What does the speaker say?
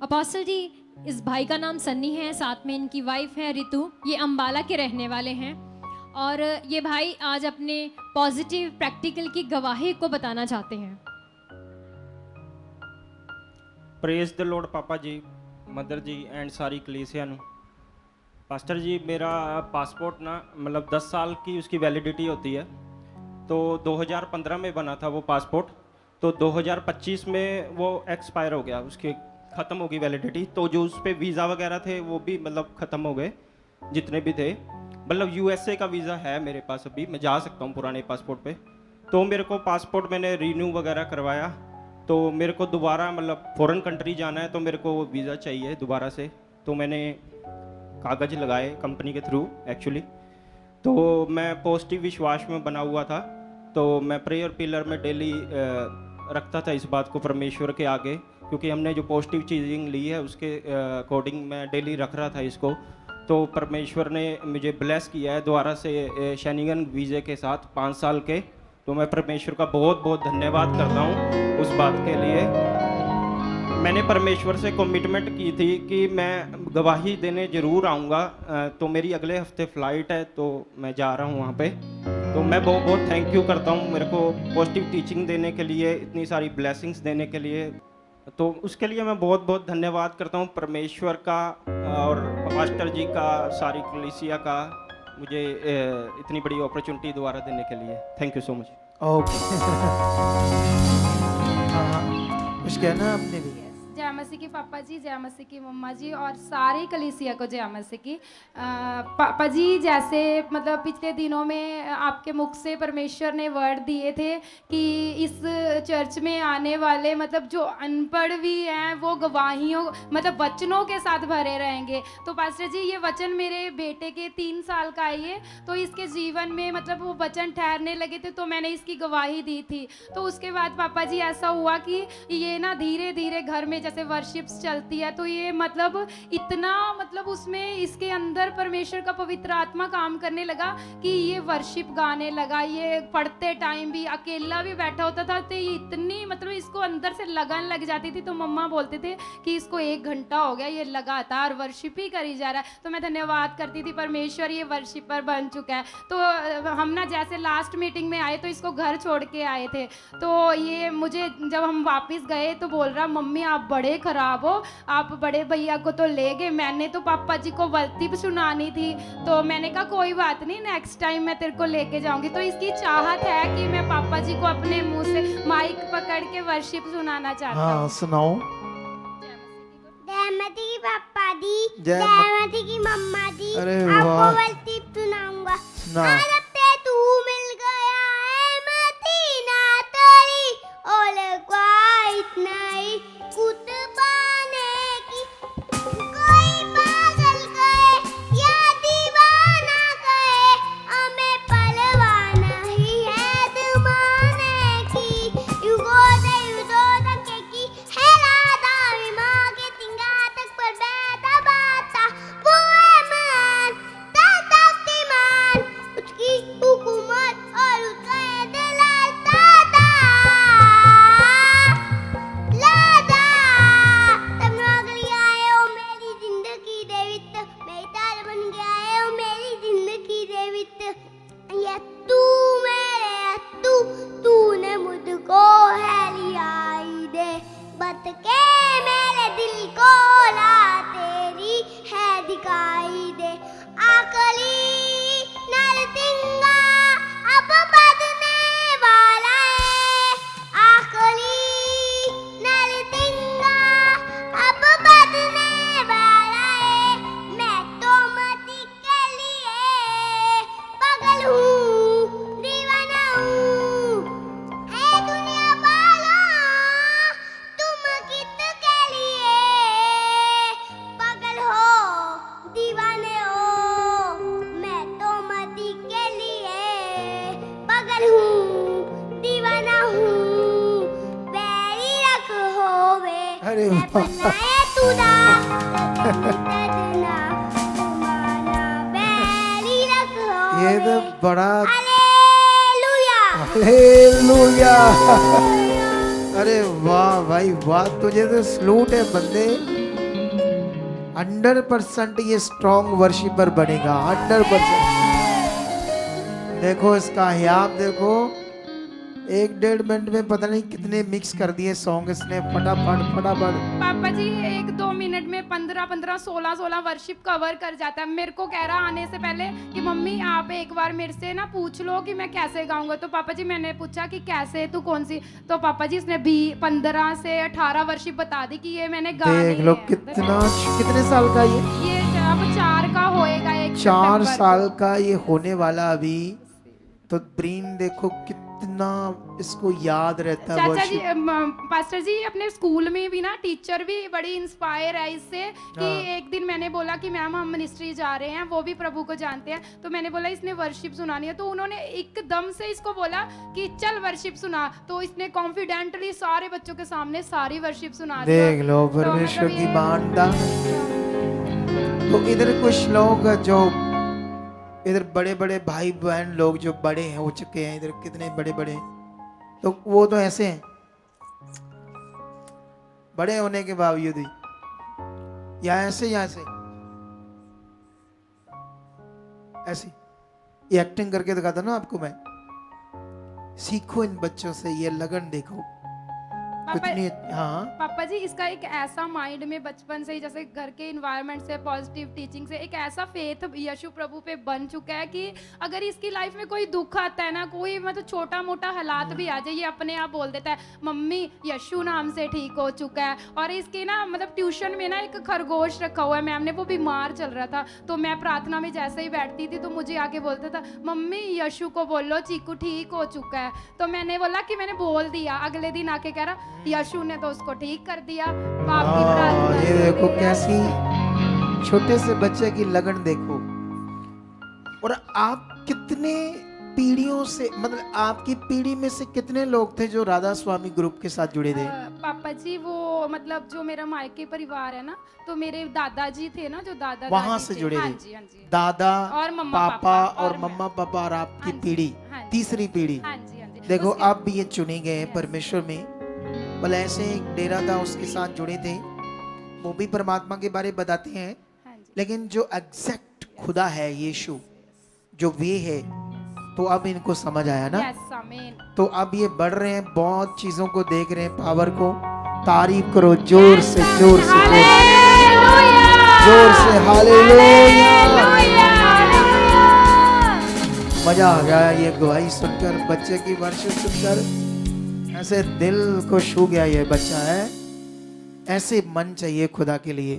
Apostle जी, इस भाई का नाम सन्नी है, साथ में इनकी वाइफ है रितु। ये अंबाला के रहने वाले हैं और ये भाई आज अपने पॉजिटिव प्रैक्टिकल की गवाही को बताना चाहते हैं। प्रेज द लॉर्ड पापा जी, मदर जी एंड सारी कलीसिया नू। पास्टर जी, मेरा पासपोर्ट ना मतलब 10 साल की उसकी वैलिडिटी होती है, तो 2015 में बना था वो पासपोर्ट, तो 2025 में वो एक्सपायर हो गया, उसकी ख़त्म हो गई वैलिडिटी। तो जो उस पर वीज़ा वगैरह थे वो भी मतलब ख़त्म हो गए, जितने भी थे। मतलब यूएसए का वीज़ा है मेरे पास अभी, मैं जा सकता हूँ पुराने पासपोर्ट पे। तो मेरे को पासपोर्ट मैंने रीन्यू वगैरह करवाया, तो मेरे को दोबारा मतलब फॉरेन कंट्री जाना है, तो मेरे को वीज़ा चाहिए दोबारा से। तो मैंने कागज़ लगाए कंपनी के थ्रू एक्चुअली। तो मैं पॉजिटिव विश्वास में बना हुआ था, तो मैं प्रेयर पिलर में डेली रखता था इस बात को परमेश्वर के आगे, क्योंकि हमने जो पॉजिटिव चीज़िंग ली है उसके अकॉर्डिंग मैं डेली रख रहा था इसको। तो परमेश्वर ने मुझे ब्लेस किया है दोबारा से शेनिगन वीज़े के साथ 5 साल के। तो मैं परमेश्वर का बहुत बहुत धन्यवाद करता हूँ उस बात के लिए। मैंने परमेश्वर से कमिटमेंट की थी कि मैं गवाही देने ज़रूर आऊँगा, तो मेरी अगले हफ्ते फ़्लाइट है, तो मैं जा रहा हूँ वहाँ पे। तो मैं बहुत बहुत थैंक यू करता हूँ मेरे को पॉजिटिव टीचिंग देने के लिए, इतनी सारी ब्लेसिंग्स देने के लिए। तो उसके लिए मैं बहुत बहुत धन्यवाद करता हूँ परमेश्वर का और पास्टर जी का, सारी कलीसिया का, मुझे इतनी बड़ी अपॉर्चुनिटी दोबारा देने के लिए। Thank you so much. Okay. कुछ कहना आपने भी? जय मसीह की पापा जी, जय मसीह की मम्मा जी और सारी कलीसिया को जय मसीह की। पापा जी, जैसे मतलब पिछले दिनों में आपके मुख से परमेश्वर ने वर्ड दिए थे कि इस चर्च में आने वाले मतलब जो अनपढ़ भी हैं वो गवाहियों मतलब वचनों के साथ भरे रहेंगे। तो पास्टर जी, ये वचन मेरे बेटे के 3 साल का है ये, तो इसके जीवन में मतलब वो वचन ठहरने लगे थे, तो मैंने इसकी गवाही दी थी। तो उसके बाद पापा जी ऐसा हुआ कि ये ना धीरे धीरे घर में जैसे वर्शिप्स चलती है, तो ये मतलब इतना मतलब उसमें इसके अंदर परमेश्वर का पवित्र आत्मा काम करने लगा कि ये वर्शिप गाने लगा। ये पढ़ते टाइम भी अकेला भी बैठा होता था, तो ये इतनी मतलब इसको अंदर से लगन लग जाती थी। तो मम्मा बोलते थे कि इसको 1 घंटा हो गया ये लगातार वर्शिप ही करी जा रहा है। तो मैं धन्यवाद करती थी परमेश्वर, ये वर्शिपर बन चुका है। तो हम ना जैसे लास्ट मीटिंग में आए तो इसको घर छोड़ के आए थे, तो ये मुझे जब हम वापस गए तो बोल रहा, मम्मी आप बड़े खराब हो, आप बड़े भैया को तो ले गए, मैंने तो पापा जी को वर्शिप सुनानी थी। तो मैंने कहा कोई बात नहीं, नेक्स्ट टाइम मैं तेरे को लेके जाऊंगी। तो इसकी चाहत है कि मैं पापा जी को अपने मुंह से माइक पकड़ के वर्शिप सुनाना चाहता हूँ। हाँ, सुनाओ। जयमती की पापा दी, जय जयमती की मम्मा दी, अरे आपको वाह। वर्शिप सुनाऊंगा। सुना। आज अब ते तू मिल गया है मदीना तेरी, और क्वाइट नहीं कुत पाने की। कोई पागल कहे या दीवाना कहे, हमें परवाह नहीं है जमाने की। युगो तक की है राधा विमां के तिंगा तक पर बैठा बाता, वो है मान शक्तिमान, उसकी हुकूमत और उसका है दलाल दादा लादा। तब नौकरी आए हो मेरी जिंदगी दे वित, मैं तार बन गया है हो मेरी जिंदगी दे वित। ये तू मेरे तू, तूने मुझको है लिया ही दे, बत के मेरे दिल को ला तेरी है दिखाई दे। आकली नरसिंगा अब बदने वाला है, आकली नरसिंगा अब बदने वाला है। मैं तो मती के लिए पागल हूँ, दीवाना हूँ। ऐ दुनिया वालों, तुम किसके लिए पागल हो, दीवाने हो। मैं तो मती के लिए पागल हूँ, दीवाना हूँ। बैरी रख होवे, अरे मैं वाह। बनाए तुदा, तदना तुम्हारा बैरी रख होवे। ये तो बड़ा हालेलुया। हालेलुया। अरे वाह भाई वाह, तुझे तो सलूट है बंदे। 100% ये स्ट्रॉन्ग वर्शिपर बनेगा, 100%। देखो इसका हियाब देखो, 1-1.5 मिनट में पता नहीं कितने मिक्स कर दिए सॉन्ग इसने, फटाफट फटाफट। पापा जी 1-2 मिनट में 15-15 16-16 वर्शिप कवर कर जाता है। मेरे को कह रहा आने से पहले कि मम्मी आप एक बार मेरे से ना पूछ लो कि मैं कैसे गाऊंगा। तो पापा जी मैंने पूछा कि कैसे, तू कौन सी, तो पापा जी इसने 15 से 18 वर्शिप बता दी कि ये मैंने गाने देख लो हैं। कितने साल का ये अब 4 का होएगा, 1 4 सितंबर साल को। का ये होने वाला अभी। तो ब्रेन देखो कितना इसको याद रहता है चाचा जी worship। पास्टर जी अपने स्कूल में भी ना टीचर भी बड़ी इंस्पायर है इससे कि हाँ। एक दिन मैंने बोला कि मैम हम मिनिस्ट्री जा रहे हैं, वो भी प्रभु को जानते हैं, तो मैंने बोला इसने वर्शिप सुनानी है, तो उन्होंने एकदम से इसको बोला कि चल वर्शिप सुना, तो इसने कॉन्फिडेंटली सारे बच्चों के सामने सारी वर्शिप सुना दी। देख लो तो परमेश्वर मतलब की ये- मानता। तो इधर कुछ लोग जो इधर बड़े बड़े भाई बहन लोग जो बड़े हैं हो चुके हैं, इधर कितने बड़े बड़े, तो वो तो ऐसे हैं बड़े होने के बावजूद ही, या ऐसे ऐसे ये एक्टिंग करके दिखाता ना आपको मैं। सीखो इन बच्चों से, ये लगन देखो पापा कितनी। हाँ पापा जी इसका एक ऐसा माइंड में बचपन से ही, जैसे घर के इन्वायरमेंट से, पॉजिटिव टीचिंग से एक ऐसा फेथ यीशु प्रभु पे बन चुका है कि अगर इसकी लाइफ में कोई दुख आता है ना, कोई मतलब छोटा मोटा हालात भी आ जाए, ये अपने आप बोल देता है मम्मी यीशु नाम से ठीक हो चुका है। और इसके ना मतलब ट्यूशन में ना एक खरगोश रखा हुआ है, मैम ने, वो बीमार चल रहा था, तो मैं प्रार्थना में जैसे ही बैठती थी तो मुझे आके बोलता था मम्मी यीशु को बोलो चीकू ठीक हो चुका है। तो मैंने बोला कि मैंने बोल दिया, अगले दिन आके कह रहा यीशु ने तो उसको ठीक कर दिया। आपकी प्रार्थना ये से देखो मेरा- कैसी छोटे से बच्चे की लगन देखो। और आप कितने पीढ़ियों से, मतलब आपकी पीढ़ी में से कितने लोग थे जो राधा स्वामी ग्रुप के साथ जुड़े थे? पापा जी वो मतलब जो मेरा मायके परिवार है ना, तो मेरे दादाजी थे ना, जो दादा वहां दादी से थे। जुड़े हाँ थे? जी, हाँ जी। दादा और मम्मा पापा और मैं। मम्मा पापा और आपकी हाँ जी, पीढ़ी, हाँ जी। तीसरी पीढ़ी। हाँ जी, हाँ जी। देखो उसके- आप भी ये चुने गए हैं परमेश्वर में। भले ऐसे एक डेरा था उसके साथ जुड़े थे, वो भी परमात्मा के बारे में बताते हैं, हाँ जी। लेकिन जो एग्जैक्ट खुदा है यीशु, जो वे है, तो अब इनको समझ आया ना। Yes, amen. तो अब ये बढ़ रहे हैं, बहुत चीजों को देख रहे हैं, पावर को। तारीफ करो जोर से, जोर से, जोर से, हालेलुया। मजा आ गया ये गवाही सुनकर, बच्चे की वर्षिप सुनकर, ऐसे दिल को छू गया। ये बच्चा है, ऐसे मन चाहिए खुदा के लिए।